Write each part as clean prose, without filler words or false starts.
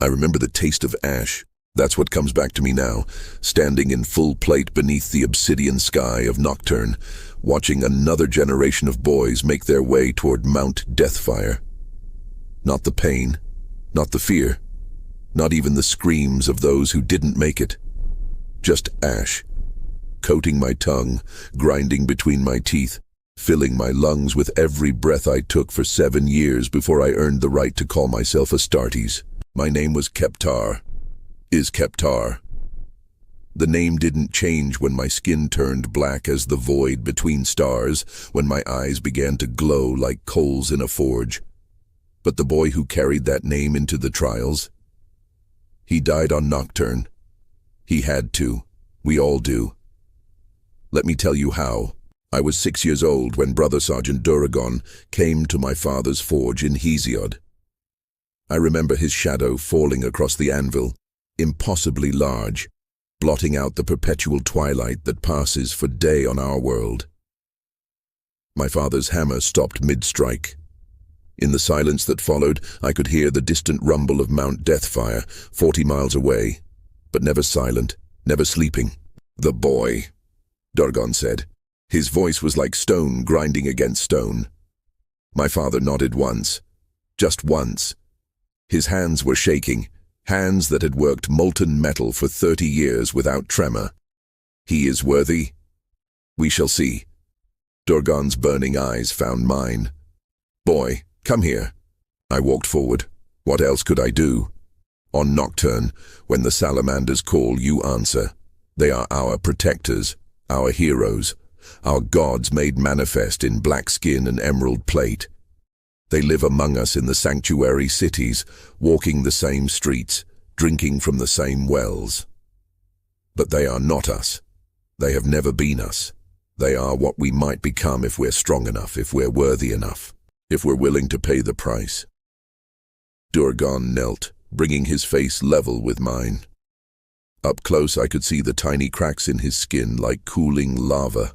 I remember the taste of ash. That's what comes back to me now, standing in full plate beneath the obsidian sky of Nocturne, watching another generation of boys make their way toward Mount Deathfire. Not the pain, not the fear, not even the screams of those who didn't make it. Just ash, coating my tongue, grinding between my teeth, filling my lungs with every breath I took for 7 years before I earned the right to call myself Astartes. My name was Kep'tar. Is Kep'tar. The name didn't change when my skin turned black as the void between stars, when my eyes began to glow like coals in a forge. But the boy who carried that name into the trials, he died on Nocturne. He had to. We all do. Let me tell you how. I was 6 years old when Brother Sergeant Duragon came to my father's forge in Hesiod. I remember his shadow falling across the anvil, impossibly large, blotting out the perpetual twilight that passes for day on our world. My father's hammer stopped mid-strike. In the silence that followed, I could hear the distant rumble of Mount Deathfire, 40 miles away, but never silent, never sleeping. "The boy," Duragon said. His voice was like stone grinding against stone. My father nodded once, just once. His hands were shaking, hands that had worked molten metal for 30 years without tremor. "He is worthy? We shall see." Duragon's burning eyes found mine. "Boy, come here." I walked forward. What else could I do? On Nocturne, when the Salamanders call, you answer. They are our protectors, our heroes, our gods made manifest in black skin and emerald plate. They live among us in the sanctuary cities, walking the same streets, drinking from the same wells. But they are not us. They have never been us. They are what we might become if we're strong enough, if we're worthy enough, if we're willing to pay the price. Duragon knelt, bringing his face level with mine. Up close I could see the tiny cracks in his skin like cooling lava.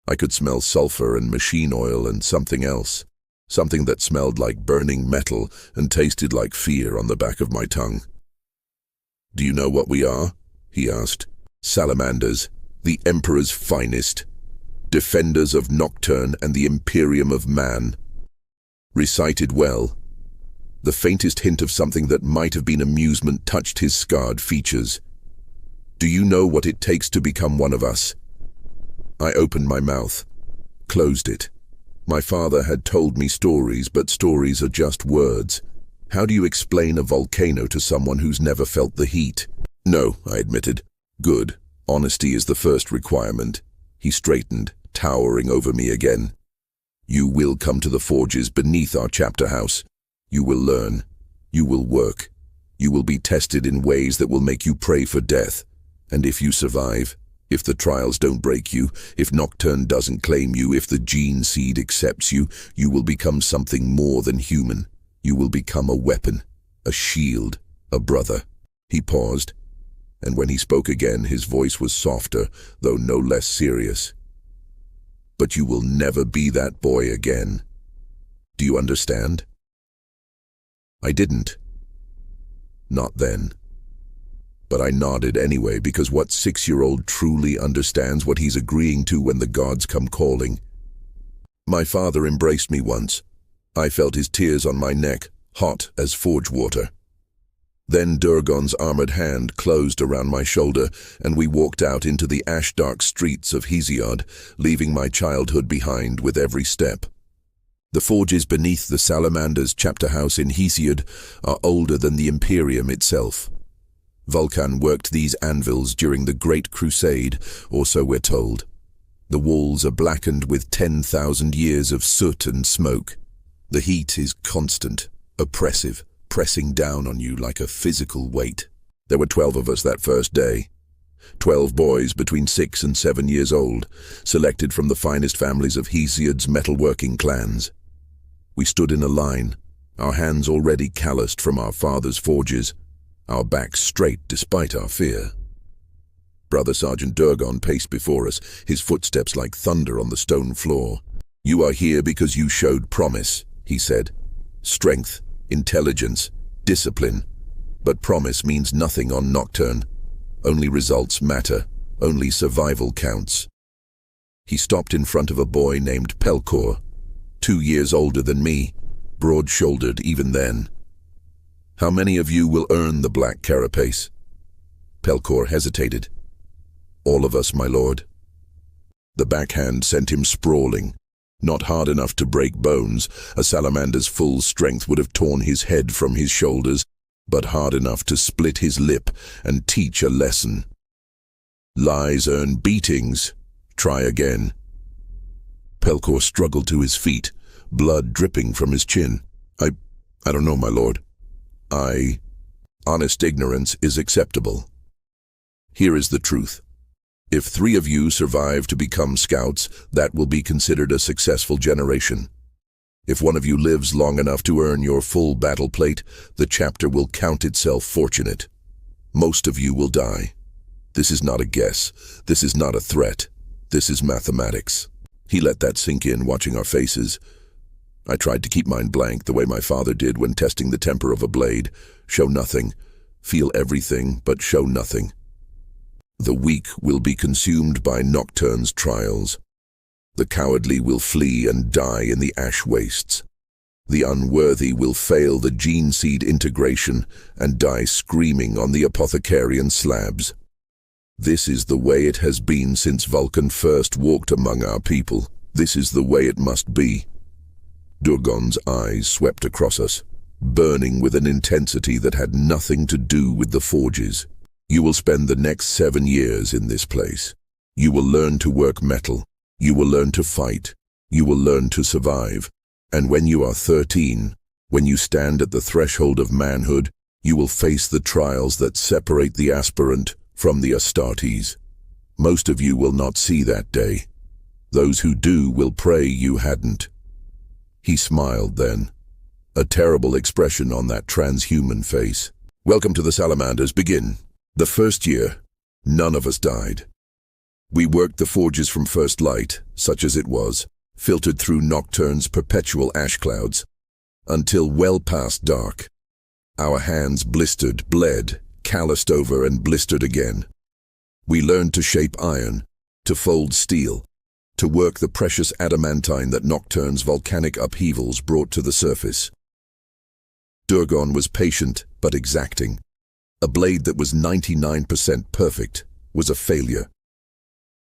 I could smell sulfur and machine oil and something else, something that smelled like burning metal and tasted like fear on the back of my tongue. "Do you know what we are?" he asked. "Salamanders, the Emperor's finest, defenders of Nocturne and the Imperium of man." Recited well. The faintest hint of something that might have been amusement touched his scarred features. "Do you know what it takes to become one of us?" I opened my mouth, closed it. My father had told me stories, but stories are just words. How do you explain a volcano to someone who's never felt the heat? "No," I admitted. "Good. Honesty is the first requirement." He straightened, towering over me again. "You will come to the forges beneath our chapter house. You will learn. You will work. You will be tested in ways that will make you pray for death. And if you survive, if the trials don't break you, if Nocturne doesn't claim you, if the gene seed accepts you, you will become something more than human. You will become a weapon, a shield, a brother." He paused, and when he spoke again, his voice was softer, though no less serious. "But you will never be that boy again. Do you understand?" I didn't. Not then. But I nodded anyway, because what 6-year-old truly understands what he's agreeing to when the gods come calling? My father embraced me once. I felt his tears on my neck, hot as forge water. Then Duragon's armored hand closed around my shoulder, and we walked out into the ash-dark streets of Hesiod, leaving my childhood behind with every step. The forges beneath the Salamanders' chapter house in Hesiod are older than the Imperium itself. Vulcan worked these anvils during the Great Crusade, or so we're told. The walls are blackened with 10,000 years of soot and smoke. The heat is constant, oppressive, pressing down on you like a physical weight. There were 12 of us that first day. 12 boys between 6 and 7 years old, selected from the finest families of Hesiod's metalworking clans. We stood in a line, our hands already calloused from our father's forges, our backs straight despite our fear. Brother Sergeant Duragon paced before us, his footsteps like thunder on the stone floor. "You are here because you showed promise," he said. "Strength, intelligence, discipline. But promise means nothing on Nocturne. Only results matter. Only survival counts. He stopped in front of a boy named Pelkor, 2 years older than me, broad-shouldered even then. "How many of you will earn the black carapace?" Pelkor hesitated. "All of us, my lord." The backhand sent him sprawling. Not hard enough to break bones, a salamander's full strength would have torn his head from his shoulders, but hard enough to split his lip and teach a lesson. Lies earn beatings. Try again. Pelkor struggled to his feet, blood dripping from his chin. I don't know, my lord. Honest ignorance is acceptable. Here is the truth. If 3 of you survive to become scouts, that will be considered a successful generation. If 1 of you lives long enough to earn your full battle plate, the chapter will count itself fortunate. Most of you will die. This is not a guess. This is not a threat. This is mathematics. He let that sink in, watching our faces. I tried to keep mine blank, the way my father did when testing the temper of a blade. Show nothing. Feel everything, but show nothing. The weak will be consumed by Nocturne's trials. The cowardly will flee and die in the ash wastes. The unworthy will fail the gene seed integration and die screaming on the apothecarian slabs. This is the way it has been since Vulcan first walked among our people. This is the way it must be. Durgon's eyes swept across us, burning with an intensity that had nothing to do with the forges. You will spend the next 7 years in this place. You will learn to work metal. You will learn to fight. You will learn to survive. And when you are 13, when you stand at the threshold of manhood, you will face the trials that separate the aspirant from the Astartes. Most of you will not see that day. Those who do will pray you hadn't. He smiled then, a terrible expression on that transhuman face. Welcome to the Salamanders. Begin. The first year, none of us died. We worked the forges from first light, such as it was, filtered through Nocturne's perpetual ash clouds, until well past dark. Our hands blistered, bled, calloused over and blistered again. We learned to shape iron, to fold steel, to work the precious adamantine that Nocturne's volcanic upheavals brought to the surface. Durgon was patient but exacting. A blade that was 99% perfect was a failure.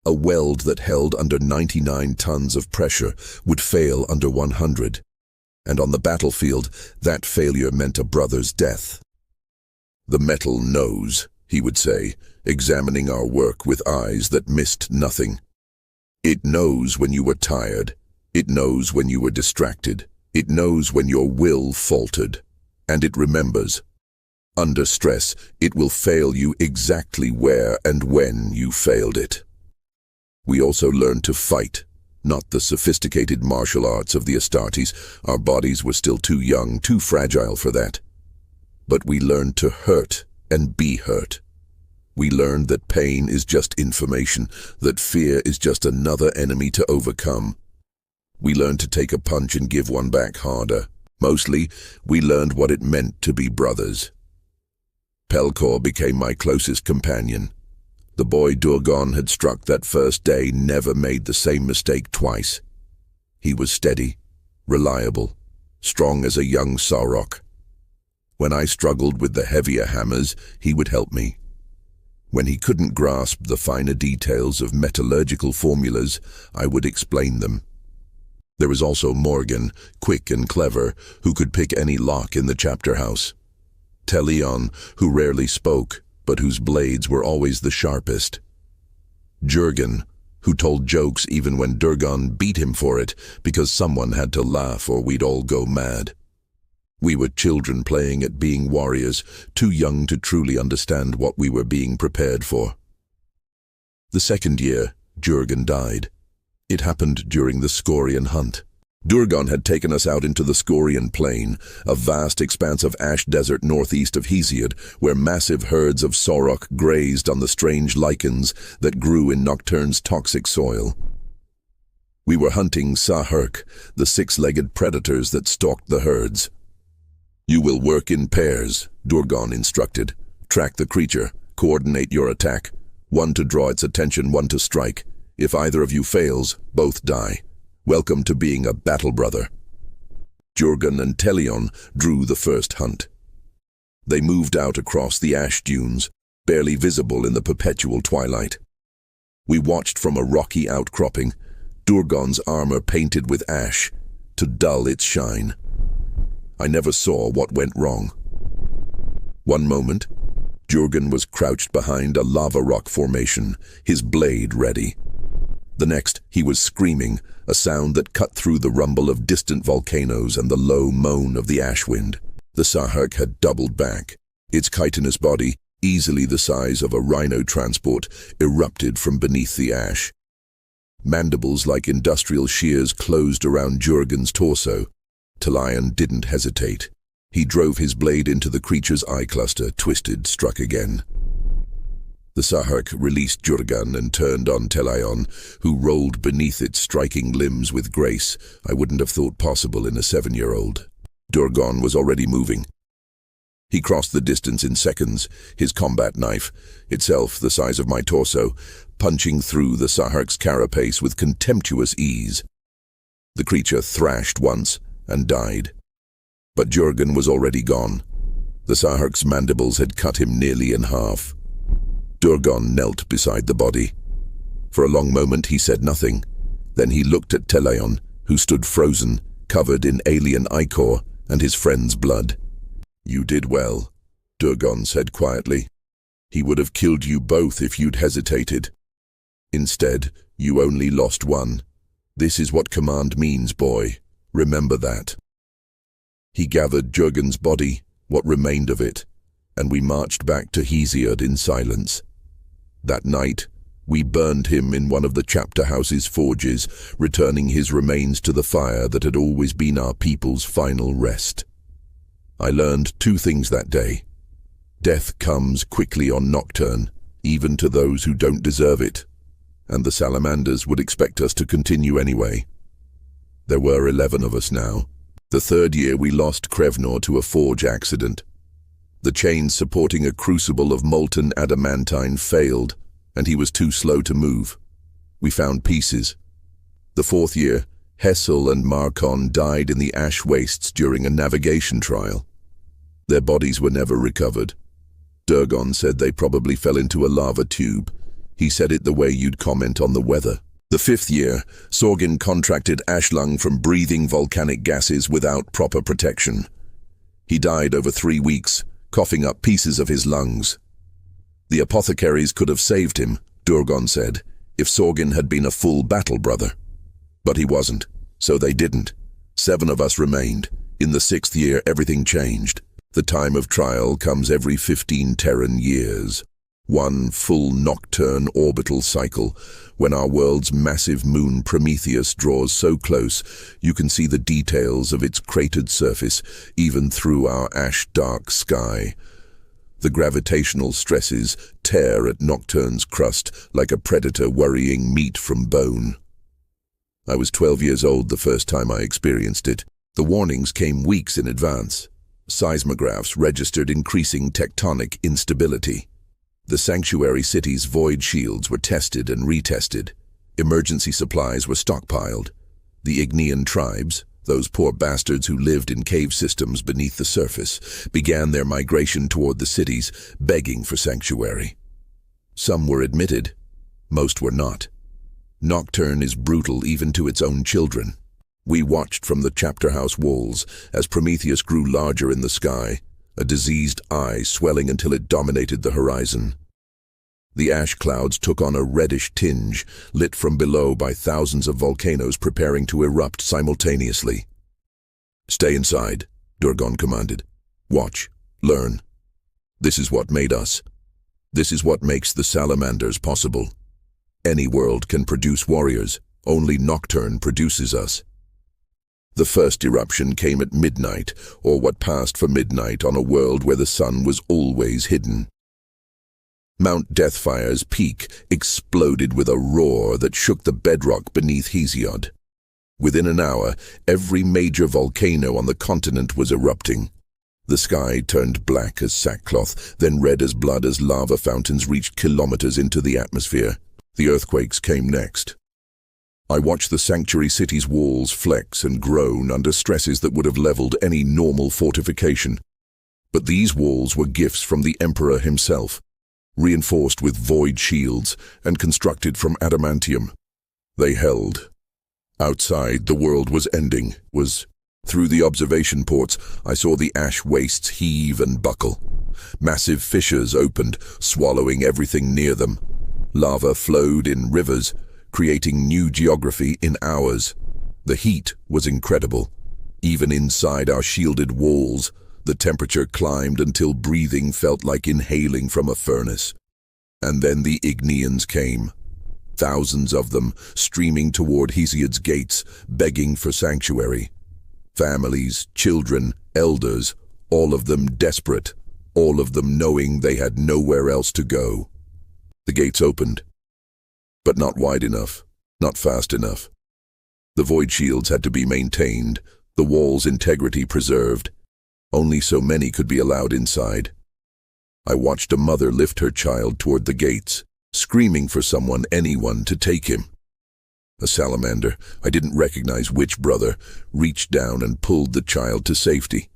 A weld that held under 99 tons of pressure would fail under 100. And on the battlefield, that failure meant a brother's death. "The metal knows," he would say, examining our work with eyes that missed nothing. "It knows when you were tired. It knows when you were distracted. It knows when your will faltered. And it remembers. Under stress, it will fail you exactly where and when you failed it." We also learned to fight, not the sophisticated martial arts of the Astartes. Our bodies were still too young, too fragile for that. But we learned to hurt and be hurt. We learned that pain is just information, that fear is just another enemy to overcome. We learned to take a punch and give one back harder. Mostly, we learned what it meant to be brothers. Pelkor became my closest companion. The boy Durgon had struck that first day never made the same mistake twice. He was steady, reliable, strong as a young Sarok. When I struggled with the heavier hammers, he would help me. When he couldn't grasp the finer details of metallurgical formulas, I would explain them. There was also Morgan, quick and clever, who could pick any lock in the chapter house. Telion, who rarely spoke, but whose blades were always the sharpest. Jurgen, who told jokes even when Durgon beat him for it, because someone had to laugh or we'd all go mad. We were children playing at being warriors, too young to truly understand what we were being prepared for. The second year, Jurgen died. It happened during the Scorian hunt. Durgon had taken us out into the Scorian plain, a vast expanse of ash desert northeast of Hesiod, where massive herds of Sorok grazed on the strange lichens that grew in Nocturne's toxic soil. We were hunting Sahurk, the 6-legged predators that stalked the herds. You will work in pairs, Durgon instructed. Track the creature, coordinate your attack. One to draw its attention, one to strike. If either of you fails, both die. Welcome to being a battle brother. Jurgen and Telion drew the first hunt. They moved out across the ash dunes, barely visible in the perpetual twilight. We watched from a rocky outcropping, Durgon's armor painted with ash, to dull its shine. I never saw what went wrong. One moment, Jurgen was crouched behind a lava rock formation, his blade ready. The next, he was screaming, a sound that cut through the rumble of distant volcanoes and the low moan of the ash wind. The Sahark had doubled back. Its chitinous body, easily the size of a rhino transport, erupted from beneath the ash. Mandibles like industrial shears closed around Jurgen's torso. Telion didn't hesitate. He drove his blade into the creature's eye cluster, twisted, struck again. The Sahark released Jurgen and turned on Telion, who rolled beneath its striking limbs with grace I wouldn't have thought possible in a 7-year-old. Durgon was already moving. He crossed the distance in seconds, his combat knife, itself the size of my torso, punching through the Sahark's carapace with contemptuous ease. The creature thrashed once and died. But Jurgen was already gone. The Sahark's mandibles had cut him nearly in half. Durgon knelt beside the body. For a long moment he said nothing. Then he looked at Telion, who stood frozen, covered in alien ichor and his friend's blood. You did well, Durgon said quietly. He would have killed you both if you'd hesitated. Instead, you only lost one. This is what command means, boy. Remember that. He gathered Jurgen's body, what remained of it, and we marched back to Hesiod in silence. That night, we burned him in one of the chapter house's forges, returning his remains to the fire that had always been our people's final rest. I learned 2 things that day. Death comes quickly on Nocturne, even to those who don't deserve it, and the Salamanders would expect us to continue anyway. There were 11 of us now. The 3rd year we lost Krevnor to a forge accident. The chains supporting a crucible of molten adamantine failed, and he was too slow to move. We found pieces. The 4th year, Hessel and Marcon died in the ash wastes during a navigation trial. Their bodies were never recovered. Durgon said they probably fell into a lava tube. He said it the way you'd comment on the weather. The 5th year, Sorgin contracted ash lung from breathing volcanic gases without proper protection. He died over 3 weeks, coughing up pieces of his lungs. The apothecaries could have saved him, Durgon said, if Sorgin had been a full battle brother. But he wasn't, so they didn't. 7 of us remained. In the 6th year, everything changed. The time of trial comes every 15 Terran years. One full Nocturne orbital cycle, when our world's massive moon Prometheus draws so close you can see the details of its cratered surface even through our ash-dark sky. The gravitational stresses tear at Nocturne's crust like a predator worrying meat from bone. I was 12 years old the first time I experienced it. The warnings came weeks in advance. Seismographs registered increasing tectonic instability. The sanctuary city's void shields were tested and retested. Emergency supplies were stockpiled. The Ignean tribes, those poor bastards who lived in cave systems beneath the surface, began their migration toward the cities, begging for sanctuary. Some were admitted, most were not. Nocturne is brutal even to its own children. We watched from the chapter house walls as Prometheus grew larger in the sky, a diseased eye swelling until it dominated the horizon. The ash clouds took on a reddish tinge, lit from below by thousands of volcanoes preparing to erupt simultaneously. Stay inside, Durgon commanded. Watch, learn. This is what made us. This is what makes the Salamanders possible. Any world can produce warriors, only Nocturne produces us. The first eruption came at midnight, or what passed for midnight on a world where the sun was always hidden. Mount Deathfire's peak exploded with a roar that shook the bedrock beneath Hesiod. Within an hour, every major volcano on the continent was erupting. The sky turned black as sackcloth, then red as blood as lava fountains reached kilometers into the atmosphere. The earthquakes came next. I watched the sanctuary city's walls flex and groan under stresses that would have leveled any normal fortification. But these walls were gifts from the Emperor himself, reinforced with void shields and constructed from adamantium. They held. Outside, the world was ending, Through the observation ports, I saw the ash wastes heave and buckle. Massive fissures opened, swallowing everything near them. Lava flowed in rivers, creating new geography in hours. The heat was incredible. Even inside our shielded walls, the temperature climbed until breathing felt like inhaling from a furnace. And then the Igneans came. Thousands of them, streaming toward Hesiod's gates, begging for sanctuary. Families, children, elders, all of them desperate, all of them knowing they had nowhere else to go. The gates opened, but not wide enough, not fast enough. The void shields had to be maintained, the wall's integrity preserved. Only so many could be allowed inside. I watched a mother lift her child toward the gates, screaming for someone, anyone, to take him. A salamander, I didn't recognize which brother, reached down and pulled the child to safety.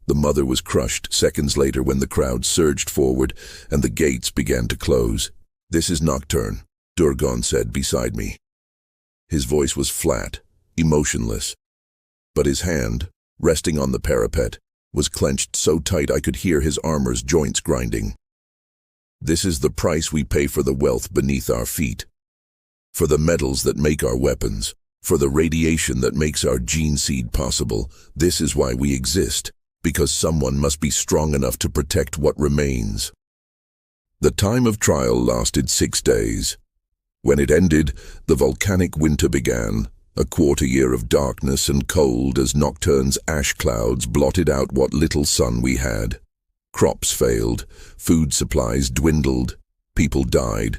The mother was crushed seconds later when the crowd surged forward and the gates began to close. "This is Nocturne," Durgon said beside me. His voice was flat, emotionless, but his hand, resting on the parapet, was clenched so tight I could hear his armor's joints grinding. "This is the price we pay for the wealth beneath our feet. For the metals that make our weapons, for the radiation that makes our gene seed possible. This is why we exist, because someone must be strong enough to protect what remains." The time of trial lasted 6 days. When it ended, the volcanic winter began, a quarter year of darkness and cold as Nocturne's ash clouds blotted out what little sun we had. Crops failed, food supplies dwindled, people died.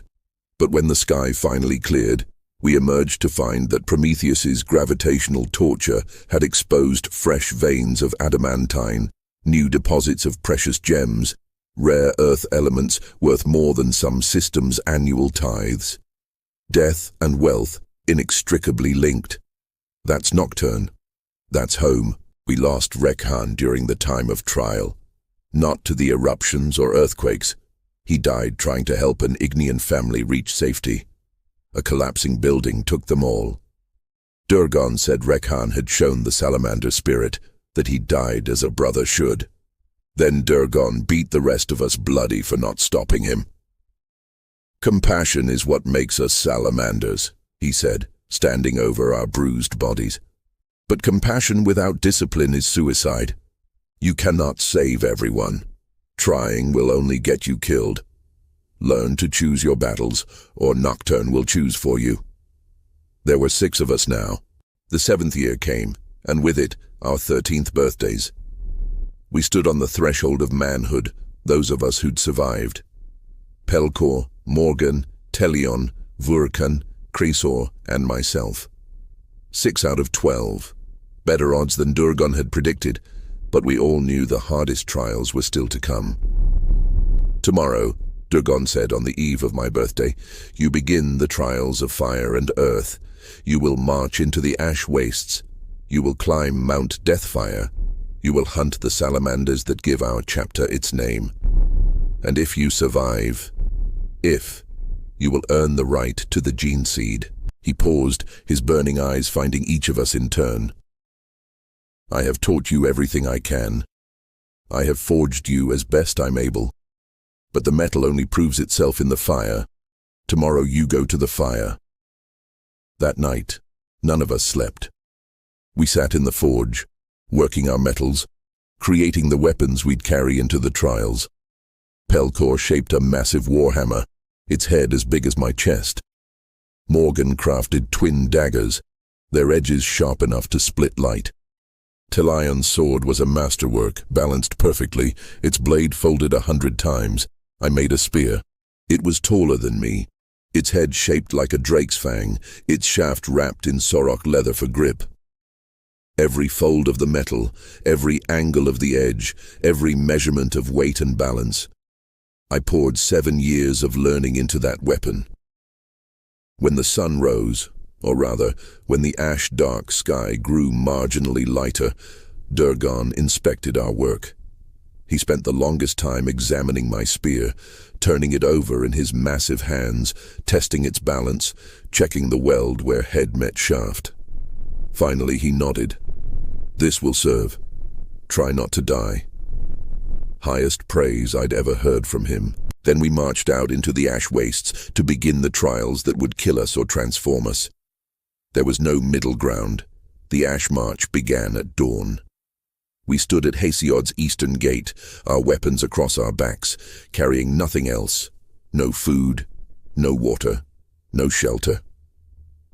But when the sky finally cleared, we emerged to find that Prometheus's gravitational torture had exposed fresh veins of adamantine, new deposits of precious gems, rare earth elements worth more than some systems' annual tithes. Death and wealth inextricably linked. That's Nocturne. That's home. We lost Rekhan during the time of trial. Not to the eruptions or earthquakes. He died trying to help an Ignean family reach safety. A collapsing building took them all. Durgon said Rekhan had shown the Salamander spirit, that he died as a brother should. Then Durgon beat the rest of us bloody for not stopping him. "Compassion is what makes us salamanders," he said, standing over our bruised bodies. "But compassion without discipline is suicide. You cannot save everyone. Trying will only get you killed. Learn to choose your battles, or Nocturne will choose for you." There were 6 of us now. The 7th year came, and with it, our 13th birthdays. We stood on the threshold of manhood, those of us who'd survived. Pelkor, Morgan, Telion, Vurkan, Cresor, and myself. 6 out of 12. Better odds than Durgon had predicted, but we all knew the hardest trials were still to come. "Tomorrow," Durgon said on the eve of my birthday, "you begin the trials of fire and earth. You will march into the ash wastes. You will climb Mount Deathfire. You will hunt the salamanders that give our chapter its name. And if you survive, you will earn the right to the gene seed." He paused, his burning eyes finding each of us in turn. "I have taught you everything I can. I have forged you as best I'm able. But the metal only proves itself in the fire. Tomorrow you go to the fire." That night, none of us slept. We sat in the forge, working our metals, creating the weapons we'd carry into the trials. Pelkor shaped a massive warhammer, its head as big as my chest. Morgan crafted twin daggers, their edges sharp enough to split light. Telion's sword was a masterwork, balanced perfectly, its blade folded 100 times. I made a spear. It was taller than me, its head shaped like a drake's fang, its shaft wrapped in sorok leather for grip. Every fold of the metal, every angle of the edge, every measurement of weight and balance. I poured 7 years of learning into that weapon. When the sun rose, or rather, when the ash-dark sky grew marginally lighter, Durgon inspected our work. He spent the longest time examining my spear, turning it over in his massive hands, testing its balance, checking the weld where head met shaft. Finally, he nodded. "This will serve. Try not to die." Highest praise I'd ever heard from him. Then we marched out into the ash wastes to begin the trials that would kill us or transform us. There was no middle ground. The ash march began at dawn. We stood at Hesiod's eastern gate, our weapons across our backs, carrying nothing else. No food, no water, no shelter.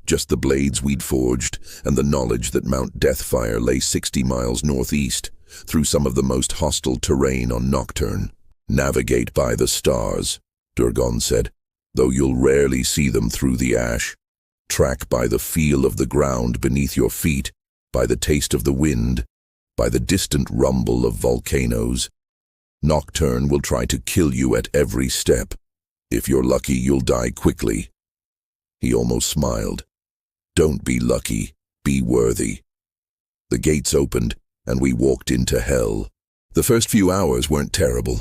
Just the blades we'd forged and the knowledge that Mount Deathfire lay 60 miles northeast, through some of the most hostile terrain on Nocturne. "Navigate by the stars," Durgon said, "though you'll rarely see them through the ash. Track by the feel of the ground beneath your feet, by the taste of the wind, by the distant rumble of volcanoes. Nocturne will try to kill you at every step. If you're lucky, you'll die quickly." He almost smiled. "Don't be lucky, be worthy." The gates opened, and we walked into hell. The first few hours weren't terrible.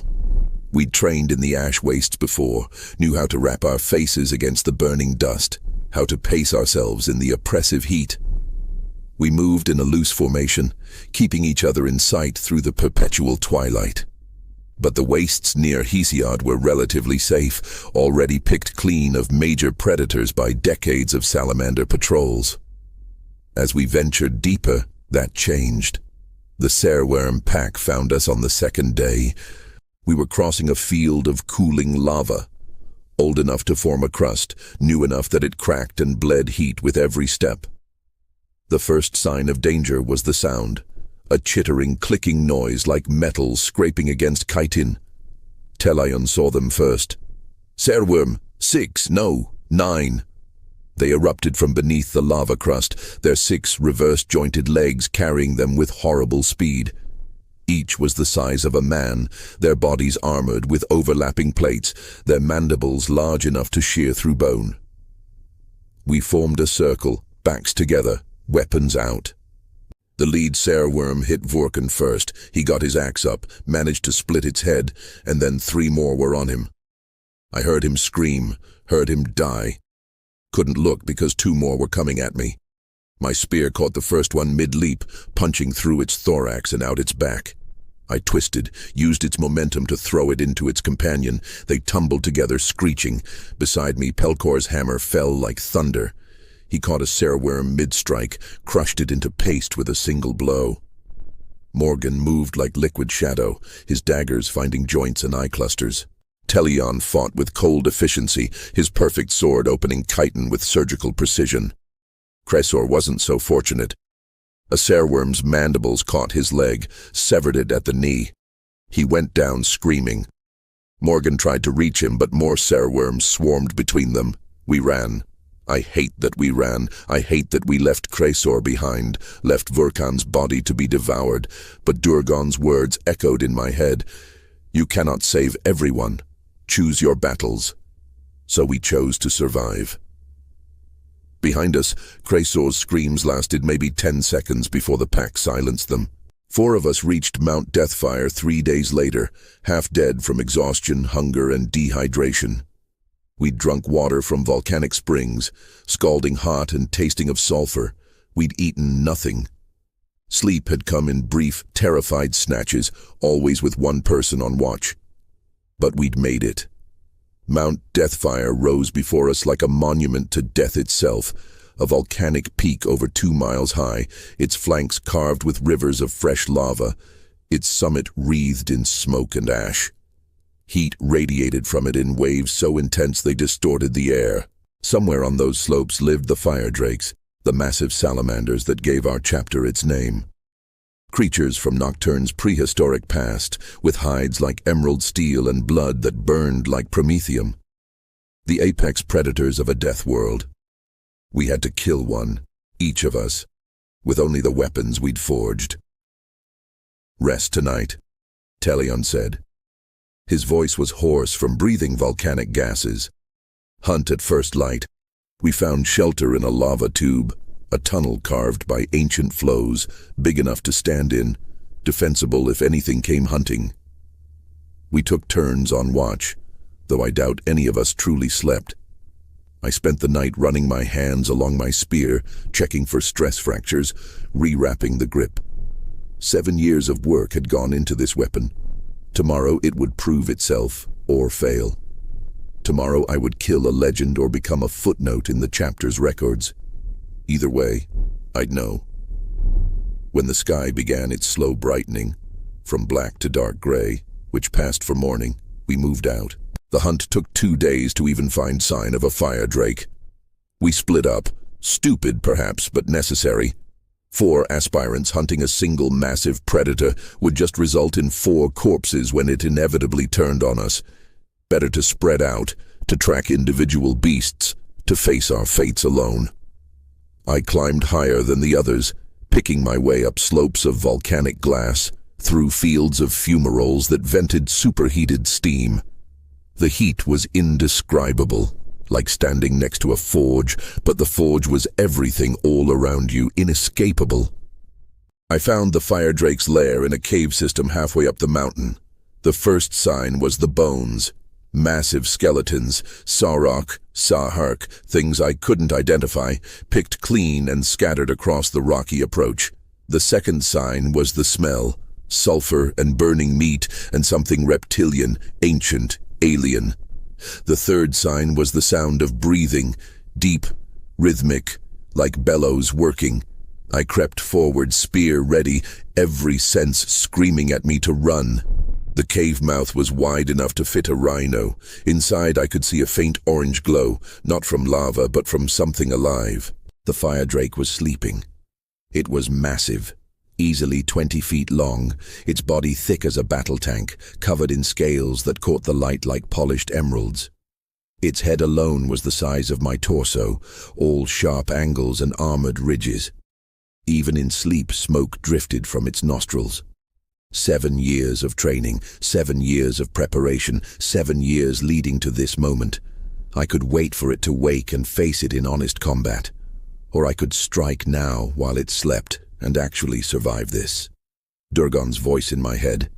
We'd trained in the ash wastes before, knew how to wrap our faces against the burning dust, how to pace ourselves in the oppressive heat. We moved in a loose formation, keeping each other in sight through the perpetual twilight. But the wastes near Hesiod were relatively safe, already picked clean of major predators by decades of salamander patrols. As we ventured deeper, that changed. The Sareworm pack found us on the second day. We were crossing a field of cooling lava, old enough to form a crust, new enough that it cracked and bled heat with every step. The first sign of danger was the sound, a chittering, clicking noise like metal scraping against chitin. Telion saw them first. "Sareworm, 6, no, 9. They erupted from beneath the lava crust, their 6 reverse-jointed legs carrying them with horrible speed. Each was the size of a man, their bodies armored with overlapping plates, their mandibles large enough to shear through bone. We formed a circle, backs together, weapons out. The lead Sareworm hit Vorkan first. He got his axe up, managed to split its head, and then 3 more were on him. I heard him scream, heard him die. Couldn't look because 2 more were coming at me. My spear caught the first one mid-leap, punching through its thorax and out its back. I twisted, used its momentum to throw it into its companion. They tumbled together, screeching. Beside me, Pelkor's hammer fell like thunder. He caught a Sareworm mid-strike, crushed it into paste with a single blow. Morgan moved like liquid shadow, his daggers finding joints and eye clusters. Telion fought with cold efficiency, his perfect sword opening chitin with surgical precision. Kresor wasn't so fortunate. A Sareworm's mandibles caught his leg, severed it at the knee. He went down screaming. Morgan tried to reach him, but more Sareworms swarmed between them. We ran. I hate that we ran. I hate that we left Kresor behind, left Vorkan's body to be devoured. But Durgon's words echoed in my head. "You cannot save everyone. Choose your battles." So we chose to survive. Behind us, Kresor's screams lasted maybe 10 seconds before the pack silenced them. 4 of us reached Mount Deathfire 3 days later, half dead from exhaustion, hunger, and dehydration. We'd drunk water from volcanic springs, scalding hot and tasting of sulfur. We'd eaten nothing. Sleep had come in brief, terrified snatches, always with one person on watch. But we'd made it. Mount Deathfire rose before us like a monument to death itself, a volcanic peak over 2 miles high, its flanks carved with rivers of fresh lava, its summit wreathed in smoke and ash. Heat radiated from it in waves so intense they distorted the air. Somewhere on those slopes lived the Firedrakes, the massive salamanders that gave our chapter its name. Creatures from Nocturne's prehistoric past, with hides like emerald steel and blood that burned like promethium. The apex predators of a death world. We had to kill one, each of us. with only the weapons we'd forged. "Rest tonight," Talion said. His voice was hoarse from breathing volcanic gases. "Hunt at first light." We found shelter in a lava tube, a tunnel carved by ancient flows, big enough to stand in, defensible if anything came hunting. We took turns on watch, though I doubt any of us truly slept. I spent the night running my hands along my spear, checking for stress fractures, rewrapping the grip. 7 years of work had gone into this weapon. Tomorrow it would prove itself, or fail. Tomorrow I would kill a legend or become a footnote in the chapter's records. Either way, I'd know. When the sky began its slow brightening, from black to dark gray, which passed for morning, we moved out. The hunt took 2 days to even find sign of a firedrake. We split up, stupid perhaps, but necessary. 4 aspirants hunting a single massive predator would just result in 4 corpses when it inevitably turned on us. Better to spread out, to track individual beasts, to face our fates alone. I climbed higher than the others, picking my way up slopes of volcanic glass, through fields of fumaroles that vented superheated steam. The heat was indescribable, like standing next to a forge, but the forge was everything all around you, inescapable. I found the Firedrake's lair in a cave system halfway up the mountain. The first sign was the bones. Massive skeletons, Sarok, Sahark, things I couldn't identify, picked clean and scattered across the rocky approach. The second sign was the smell, sulfur and burning meat and something reptilian, ancient, alien. The third sign was the sound of breathing, deep, rhythmic, like bellows working. I crept forward, spear ready, every sense screaming at me to run. The cave mouth was wide enough to fit a rhino. Inside I could see a faint orange glow, not from lava but from something alive. The Firedrake was sleeping. It was massive, easily 20 feet long, its body thick as a battle tank, covered in scales that caught the light like polished emeralds. Its head alone was the size of my torso, all sharp angles and armored ridges. Even in sleep, smoke drifted from its nostrils. 7 years of training, 7 years of preparation, 7 years leading to this moment. I could wait for it to wake and face it in honest combat. Or I could strike now while it slept and actually survive this. Durgon's voice in my head.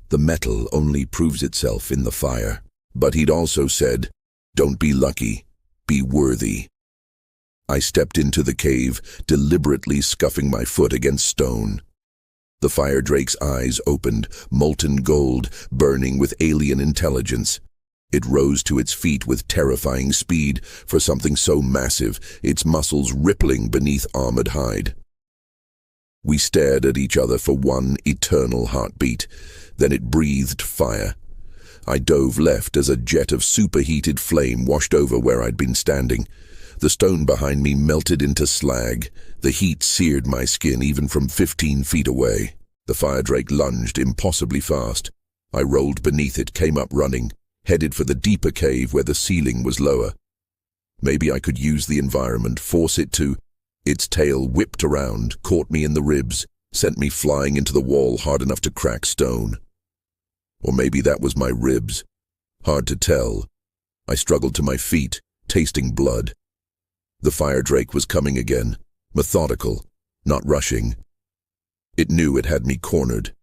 The metal only proves itself in the fire. But he'd also said, "Don't be lucky, be worthy." I stepped into the cave, deliberately scuffing my foot against stone. The Firedrake's eyes opened, molten gold, burning with alien intelligence. It rose to its feet with terrifying speed for something so massive, its muscles rippling beneath armored hide. We stared at each other for one eternal heartbeat. Then it breathed fire. I dove left as a jet of superheated flame washed over where I'd been standing. The stone behind me melted into slag. The heat seared my skin even from 15 feet away. The Firedrake lunged impossibly fast. I rolled beneath it, came up running, headed for the deeper cave where the ceiling was lower. Maybe I could use the environment, force it to. Its tail whipped around, caught me in the ribs, sent me flying into the wall hard enough to crack stone. Or maybe that was my ribs. Hard to tell. I struggled to my feet, tasting blood. The Firedrake was coming again, methodical, not rushing. It knew it had me cornered.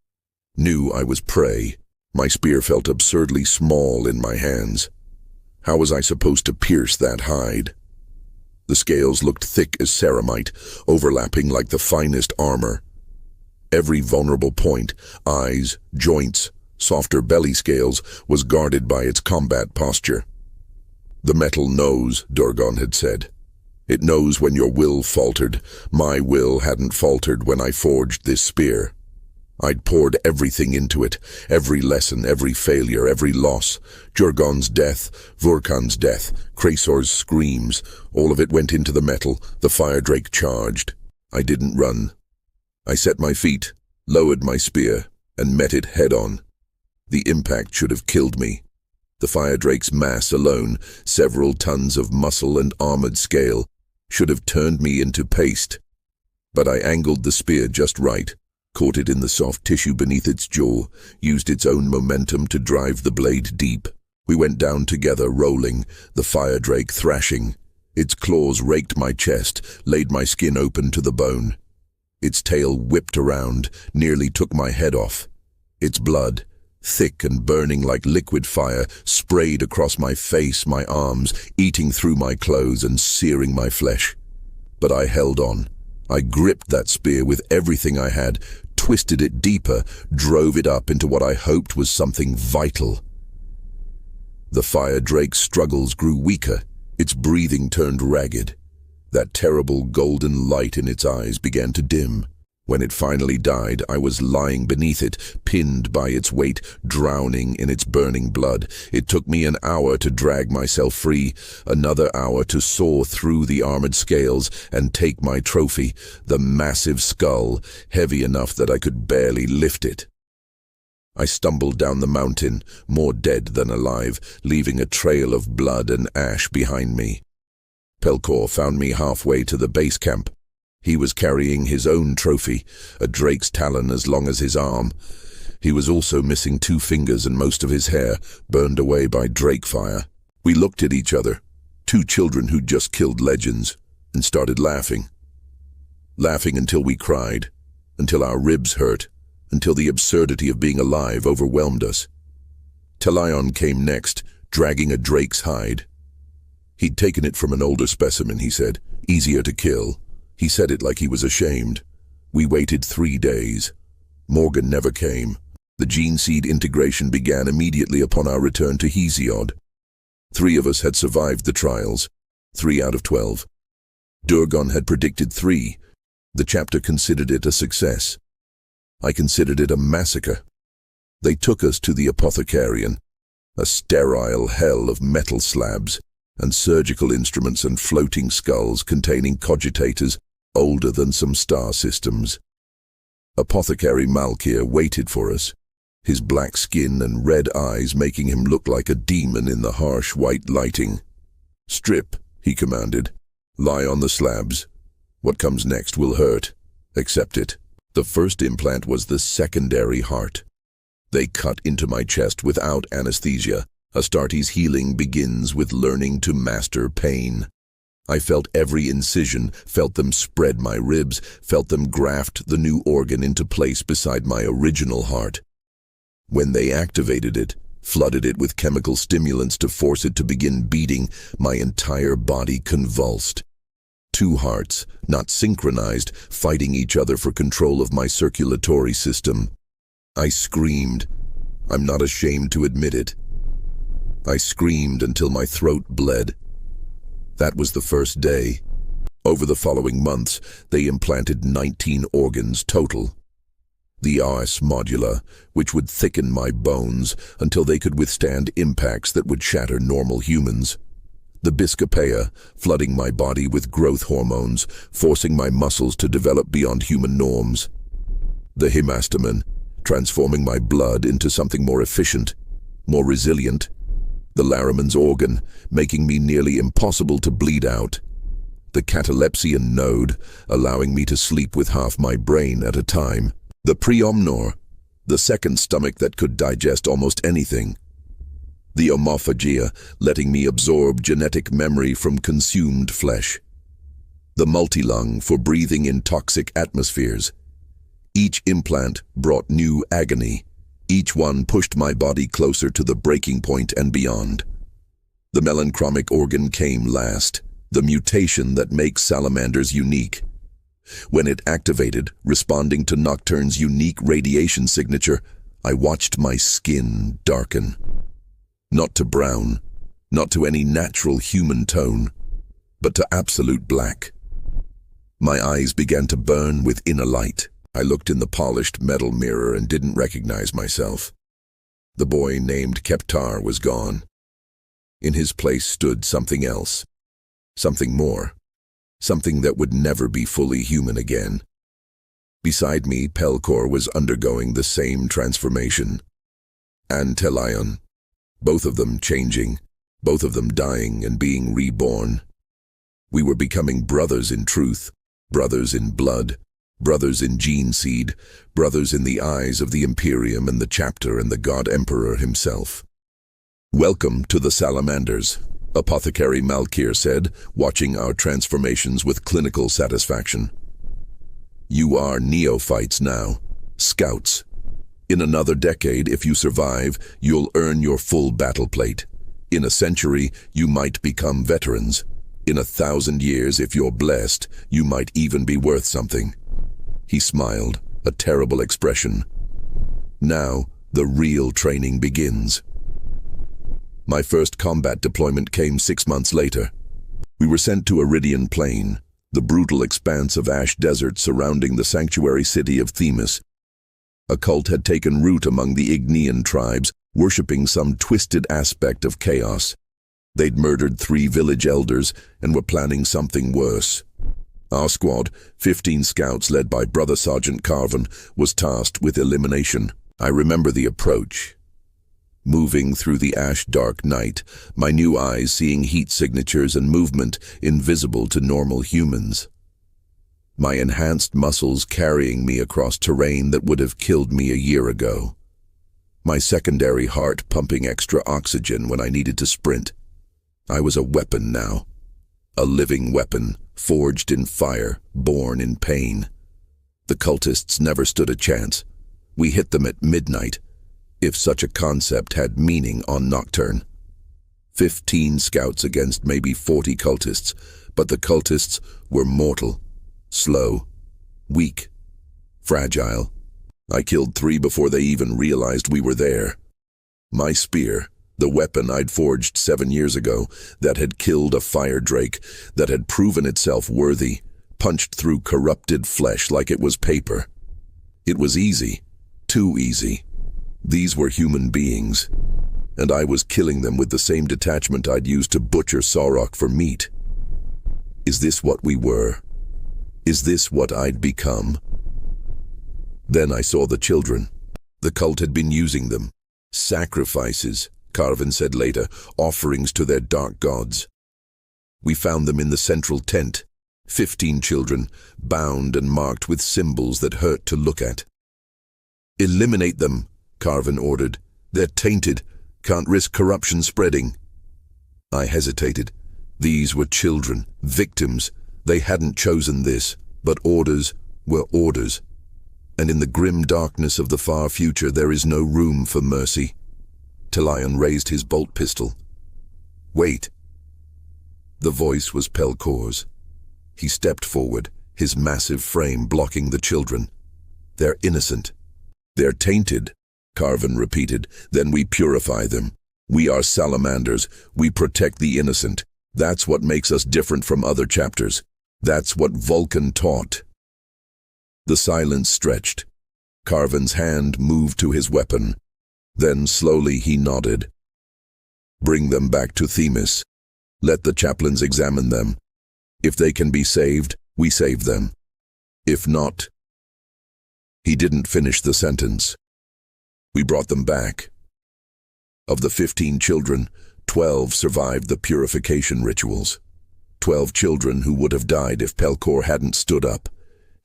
Knew I was prey. My spear felt absurdly small in my hands. How was I supposed to pierce that hide? The scales looked thick as ceramite, overlapping like the finest armor. Every vulnerable point, eyes, joints, softer belly scales, was guarded by its combat posture. The metal knows, Durgon had said. It knows when your will faltered. My will hadn't faltered when I forged this spear. I'd poured everything into it, every lesson, every failure, every loss. Jurgon's death, Vurkan's death, Krasor's screams, all of it went into the metal. The Firedrake charged. I didn't run. I set my feet, lowered my spear, and met it head-on. The impact should have killed me. The Firedrake's mass alone, several tons of muscle and armored scale, should have turned me into paste. But I angled the spear just right, caught it in the soft tissue beneath its jaw, used its own momentum to drive the blade deep. We went down together, rolling, the Firedrake thrashing. Its claws raked my chest, laid my skin open to the bone. Its tail whipped around, nearly took my head off. Its blood, thick and burning like liquid fire, sprayed across my face, my arms, eating through my clothes and searing my flesh. But I held on. I gripped that spear with everything I had, twisted it deeper, drove it up into what I hoped was something vital. The Firedrake's struggles grew weaker. Its breathing turned ragged. That terrible golden light in its eyes began to dim. When it finally died, I was lying beneath it, pinned by its weight, drowning in its burning blood. It took me an hour to drag myself free, another hour to saw through the armored scales and take my trophy, the massive skull, heavy enough that I could barely lift it. I stumbled down the mountain, more dead than alive, leaving a trail of blood and ash behind me. Pelkor found me halfway to the base camp. He was carrying his own trophy, a drake's talon as long as his arm. He was also missing 2 fingers and most of his hair, burned away by drake fire. We looked at each other, 2 children who'd just killed legends, and started laughing. Laughing until we cried, until our ribs hurt, until the absurdity of being alive overwhelmed us. Talion came next, dragging a drake's hide. He'd taken it from an older specimen, he said, easier to kill. He said it like he was ashamed. We waited 3 days. Morgan never came. The gene seed integration began immediately upon our return to Hesiod. 3 of us had survived the trials, 3 out of 12. Durgon had predicted 3. The chapter considered it a success. I considered it a massacre. They took us to the Apothecarian, a sterile hell of metal slabs and surgical instruments and floating skulls containing cogitators older than some star systems. Apothecary Malkir waited for us, his black skin and red eyes making him look like a demon in the harsh white lighting. "Strip," he commanded. "Lie on the slabs. What comes next will hurt. Accept it." The first implant was the secondary heart. They cut into my chest without anesthesia. Astartes' healing begins with learning to master pain. I felt every incision, felt them spread my ribs, felt them graft the new organ into place beside my original heart. When they activated it, flooded it with chemical stimulants to force it to begin beating, my entire body convulsed. 2 hearts, not synchronized, fighting each other for control of my circulatory system. I screamed. I'm not ashamed to admit it. I screamed until my throat bled. That was the first day. Over the following months, they implanted 19 organs total. The Ars Modula, which would thicken my bones until they could withstand impacts that would shatter normal humans. The Biscopea, flooding my body with growth hormones, forcing my muscles to develop beyond human norms. The Hemastamen, transforming my blood into something more efficient, more resilient. The Laraman's organ, making me nearly impossible to bleed out. The catalepsian node, allowing me to sleep with half my brain at a time. The Preomnor, the second stomach that could digest almost anything. The Omophagia, letting me absorb genetic memory from consumed flesh. The multilung for breathing in toxic atmospheres. Each implant brought new agony. Each one pushed my body closer to the breaking point and beyond. The melanchromic organ came last, the mutation that makes salamanders unique. When it activated, responding to Nocturne's unique radiation signature, I watched my skin darken. Not to brown, not to any natural human tone, but to absolute black. My eyes began to burn with inner light. I looked in the polished metal mirror and didn't recognize myself. The boy named Kep'tar was gone. In his place stood something else, something more, something that would never be fully human again. Beside me, Pelkor was undergoing the same transformation. And Talion, both of them changing, both of them dying and being reborn. We were becoming brothers in truth, Brothers in blood, brothers in gene seed, brothers in the eyes of the Imperium and the chapter and the God Emperor himself. "Welcome to the Salamanders," Apothecary Malkir said, watching our transformations with clinical satisfaction. "You are neophytes now, scouts. In another decade, if you survive, you'll earn your full battle plate. In a century, you might become veterans. In 1,000 years, if you're blessed, you might even be worth something." He smiled, a terrible expression. "Now, the real training begins." My first combat deployment came 6 months later. We were sent to Iridian Plain, the brutal expanse of ash desert surrounding the sanctuary city of Themis. A cult had taken root among the Ignean tribes, worshipping some twisted aspect of chaos. They'd murdered 3 village elders and were planning something worse. Our squad, 15 scouts led by Brother Sergeant Carvin, was tasked with elimination. I remember the approach. Moving through the ash-dark night, my new eyes seeing heat signatures and movement invisible to normal humans. My enhanced muscles carrying me across terrain that would have killed me a year ago. My secondary heart pumping extra oxygen when I needed to sprint. I was a weapon now. A living weapon, forged in fire, born in pain. The cultists never stood a chance. We hit them at midnight, if such a concept had meaning on Nocturne. 15 scouts against maybe 40 cultists, but the cultists were mortal, slow, weak, fragile. I killed 3 before they even realized we were there. My spear, the weapon I'd forged 7 years ago, that had killed a firedrake, that had proven itself worthy, punched through corrupted flesh like it was paper. It was easy, too easy. These were human beings, and I was killing them with the same detachment I'd used to butcher Sarok for meat. Is this what we were? Is this what I'd become? Then I saw the children. The cult had been using them. Sacrifices, Carvin said later, offerings to their dark gods. We found them in the central tent, 15 children, bound and marked with symbols that hurt to look at. "Eliminate them," Carvin ordered. "They're tainted, can't risk corruption spreading." I hesitated. These were children, victims. They hadn't chosen this, but orders were orders. And in the grim darkness of the far future there is no room for mercy. Talion raised his bolt pistol. "Wait." The voice was Pelkor's. He stepped forward, his massive frame blocking the children. "They're innocent." "They're tainted," Carvin repeated. "Then we purify them. We are salamanders. We protect the innocent. That's what makes us different from other chapters. That's what Vulcan taught." The silence stretched. Carvin's hand moved to his weapon. Then slowly he nodded. "Bring them back to Themis. Let the chaplains examine them. If they can be saved, we save them. If not..." He didn't finish the sentence. We brought them back. Of the 15 children, 12 survived the purification rituals. 12 children who would have died if Pelkor hadn't stood up,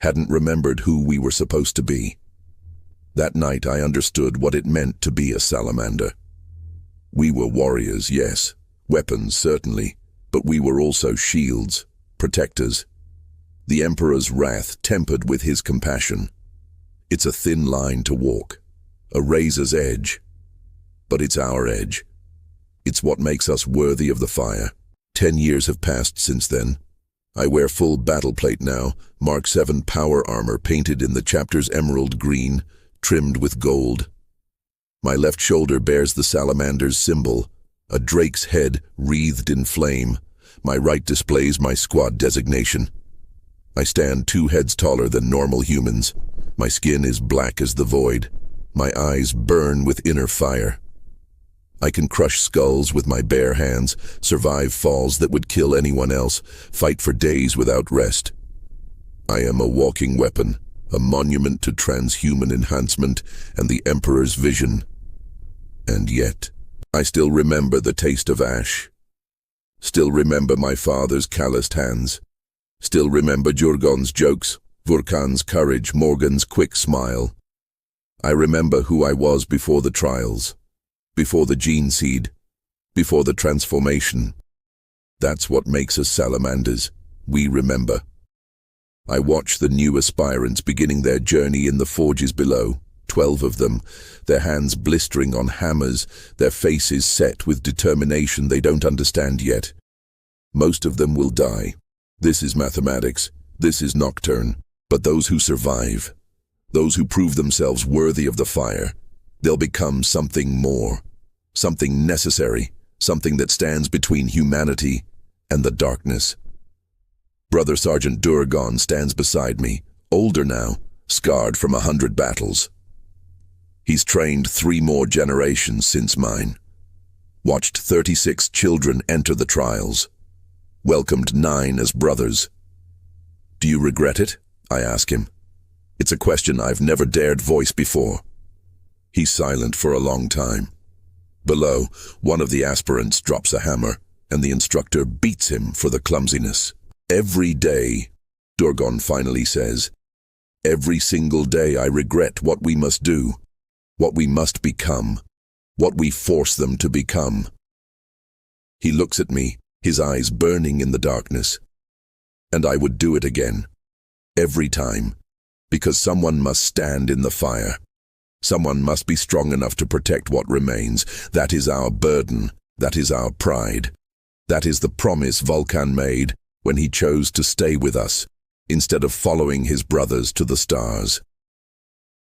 hadn't remembered who we were supposed to be. That night I understood what it meant to be a salamander. We were warriors, yes, weapons certainly, but we were also shields, protectors. The Emperor's wrath tempered with his compassion. It's a thin line to walk, a razor's edge, but it's our edge. It's what makes us worthy of the fire. 10 years have passed since then. I wear full battle plate now, Mark 7 power armor painted in the chapter's emerald green, trimmed with gold. My left shoulder bears the Salamander's symbol, a drake's head wreathed in flame. My right displays my squad designation. I stand 2 heads taller than normal humans. My skin is black as the void. My eyes burn with inner fire. I can crush skulls with my bare hands, survive falls that would kill anyone else, fight for days without rest. I am a walking weapon, a monument to transhuman enhancement and the Emperor's vision. And yet, I still remember the taste of ash. Still remember my father's calloused hands. Still remember Jurgon's jokes, Vurkan's courage, Morgan's quick smile. I remember who I was before the trials, before the gene seed, before the transformation. That's what makes us salamanders. We remember. I watch the new aspirants beginning their journey in the forges below, 12 of them, their hands blistering on hammers, their faces set with determination they don't understand yet. Most of them will die. This is mathematics. This is Nocturne. But those who survive, those who prove themselves worthy of the fire, they'll become something more, something necessary, something that stands between humanity and the darkness. Brother Sergeant Durgon stands beside me, older now, scarred from 100 battles. He's trained 3 more generations since mine, watched 36 children enter the trials, welcomed 9 as brothers. Do you regret it? I ask him. It's a question I've never dared voice before. He's silent for a long time. Below, one of the aspirants drops a hammer, and the instructor beats him for the clumsiness. Every day, Durgon finally says, every single day I regret what we must do, what we must become, what we force them to become. He looks at me, his eyes burning in the darkness. And I would do it again. Every time. Because someone must stand in the fire. Someone must be strong enough to protect what remains. That is our burden. That is our pride. That is the promise Vulcan made when he chose to stay with us, instead of following his brothers to the stars.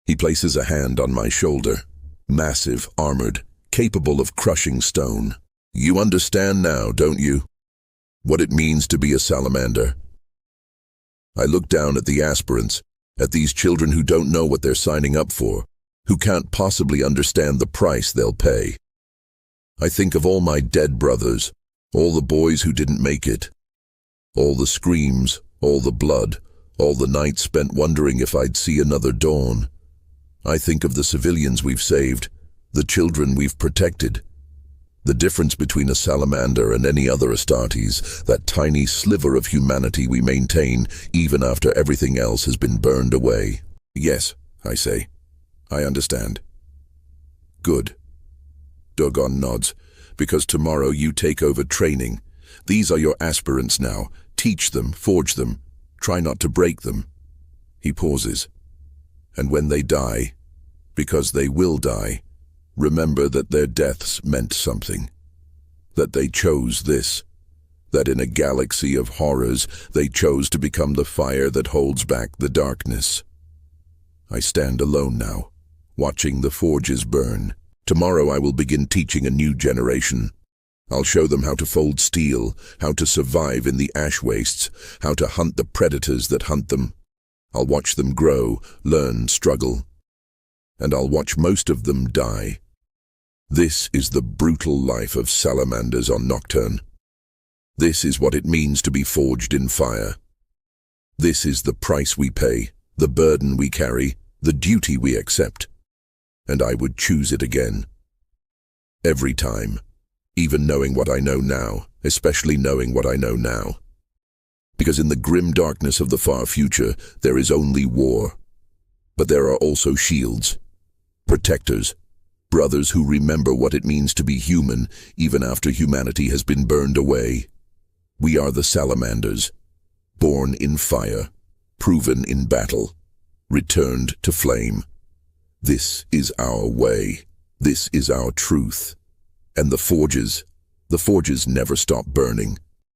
He places a hand on my shoulder, massive, armored, capable of crushing stone. You understand now, don't you? What it means to be a salamander. I look down at the aspirants, at these children who don't know what they're signing up for, who can't possibly understand the price they'll pay. I think of all my dead brothers, all the boys who didn't make it, all the screams, all the blood, all the nights spent wondering if I'd see another dawn. I think of the civilians we've saved, the children we've protected. The difference between a salamander and any other Astartes, that tiny sliver of humanity we maintain even after everything else has been burned away. Yes, I say. I understand. Good. Durgon nods. Because tomorrow you take over training. These are your aspirants now. Teach them, forge them. Try not to break them. He pauses. And when they die, because they will die, remember that their deaths meant something. That they chose this. That in a galaxy of horrors, they chose to become the fire that holds back the darkness. I stand alone now, watching the forges burn. Tomorrow I will begin teaching a new generation. I'll show them how to fold steel, how to survive in the ash wastes, how to hunt the predators that hunt them. I'll watch them grow, learn, struggle. And I'll watch most of them die. This is the brutal life of salamanders on Nocturne. This is what it means to be forged in fire. This is the price we pay, the burden we carry, the duty we accept. And I would choose it again. Every time. Even knowing what I know now, especially knowing what I know now. Because in the grim darkness of the far future, there is only war. But there are also shields, protectors, brothers who remember what it means to be human even after humanity has been burned away. We are the Salamanders, born in fire, proven in battle, returned to flame. This is our way. This is our truth. And the forges never stop burning.